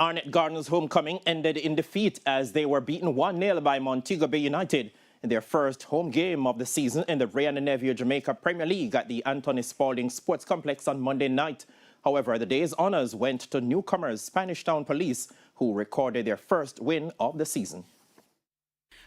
Arnett Gardens' homecoming ended in defeat as they were beaten 1-0 by Montego Bay United in their first home game of the season in the Ray and Neville Jamaica Premier League at the Anthony Spaulding Sports Complex on Monday night. However, the day's honours went to newcomers Spanish Town Police, who recorded their first win of the season.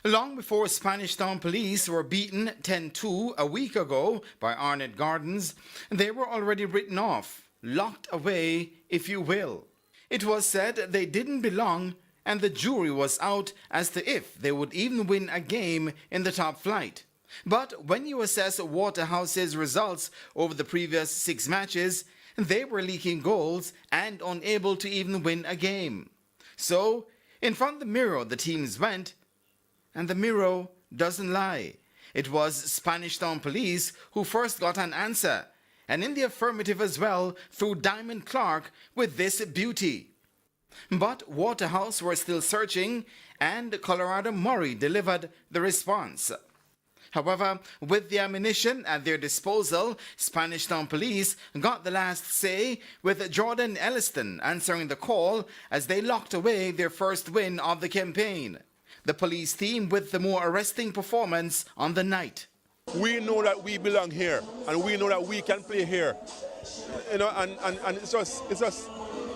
Long before Spanish Town Police were beaten 10-2 a week ago by Arnett Gardens, they were already written off, locked away, if you will. It was said they didn't belong, and the jury was out as to if they would even win a game in the top flight. But when you assess Waterhouse's results over the previous 6 matches, they were leaking goals and unable to even win a game. So, in front of the mirror the teams went, and the mirror doesn't lie. It was Spanish Town Police who first got an answer, and in the affirmative as well through Diamond Clark with this beauty. But Waterhouse were still searching, and Colorado Murray delivered the response. However, with the ammunition at their disposal, Spanish Town Police got the last say, with Jordan Elliston answering the call as they locked away their first win of the campaign. The police team with the more arresting performance on the night. We know that we belong here, and we know that we can play here. You know, and it's just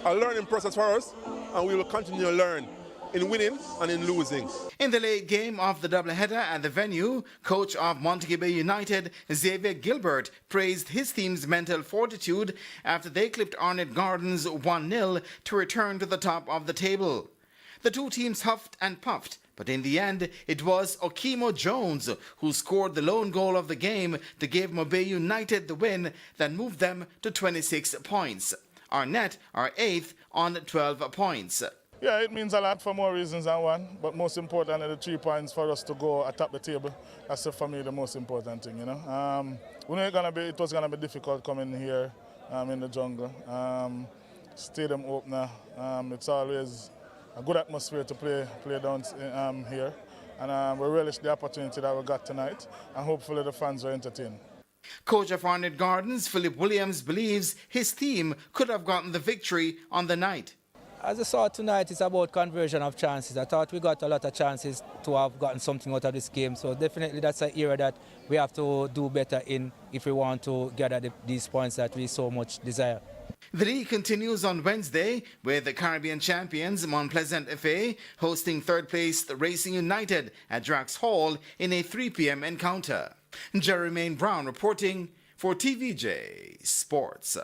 a learning process for us, and we will continue to learn in winning and in losing. In the late game of the doubleheader at the venue, coach of Montego Bay United, Xavier Gilbert, praised his team's mental fortitude after they clipped Arnett Gardens 1-0 to return to the top of the table. The two teams huffed and puffed, but in the end, it was Okemo Jones who scored the lone goal of the game to give Mobay United the win that moved them to 26 points. Arnett are 8th on 12 points. Yeah, it means a lot for more reasons than one, but most importantly, the 3 points for us to go atop the table. That's for me the most important thing, you know. We know it was gonna be difficult coming here in the jungle. Stadium opener, it's always a good atmosphere to play down here, and we relish the opportunity that we got tonight, and hopefully the fans are entertained. Coach of Arnett Gardens, Philip Williams, believes his team could have gotten the victory on the night. As I saw tonight, it's about conversion of chances. I thought we got a lot of chances to have gotten something out of this game, so definitely that's an area that we have to do better in if we want to gather these points that we so much desire. The league continues on Wednesday with the Caribbean champions Mount Pleasant FA hosting third-placed Racing United at Drax Hall in a 3 p.m. encounter. Jermaine Brown reporting for TVJ Sports.